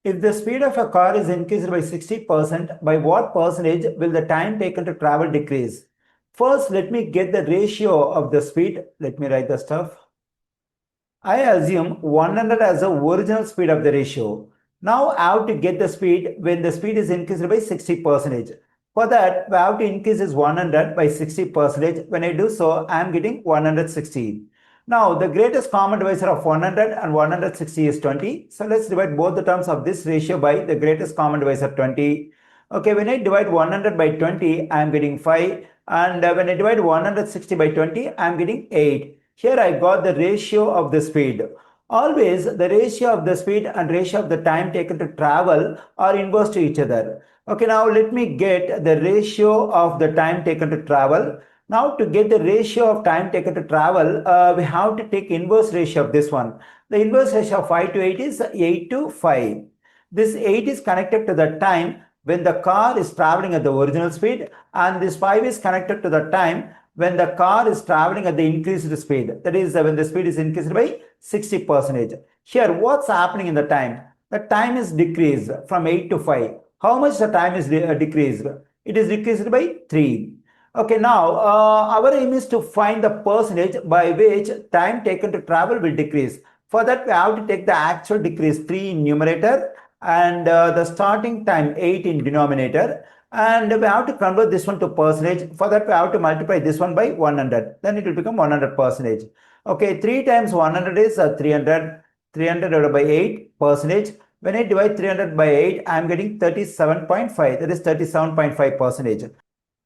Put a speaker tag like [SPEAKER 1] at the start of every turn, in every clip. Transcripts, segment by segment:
[SPEAKER 1] If the speed of a car is increased by 60%, by what percentage will the time taken to travel decrease? First, let me get the ratio of the speed. Let me write the stuff. I assume 100 as the original speed of the ratio. Now I have to get the speed when the speed is increased by 60%. For that, we have to increase this 100 by 60%. When I do so, I am getting 160. Now, the greatest common divisor of 100 and 160 is 20. So, let's divide both the terms of this ratio by the greatest common divisor 20. Okay, when I divide 100 by 20, I am getting 5. And when I divide 160 by 20, I am getting 8. Here I got the ratio of the speed. Always the ratio of the speed and ratio of the time taken to travel are inverse to each other. Okay, now let me get the ratio of the time taken to travel. Now to get the ratio of time taken to travel, we have to take inverse ratio of this one. The inverse ratio of 5 to 8 is 8 to 5. This 8 is connected to the time when the car is traveling at the original speed, and this 5 is connected to the time when the car is traveling at the increased speed. That is when the speed is increased by 60%. Here, what's happening in the time? The time is decreased from 8 to 5. How much the time is decreased? It is decreased by 3. Okay, now our aim is to find the percentage by which time taken to travel will decrease. For that, we have to take the actual decrease 3 in numerator and the starting time 8 in denominator, and we have to convert this one to percentage. For that, we have to multiply this one by 100. Then it will become 100%. Okay, 3 times 100 is 300. 300 divided by 8 percentage. When I divide 300 by 8, I am getting 37.5. That is 37.5%.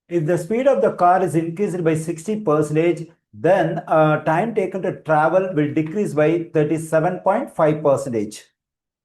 [SPEAKER 1] If the speed of the car is increased by 60%, then time taken to travel will decrease by 37.5%.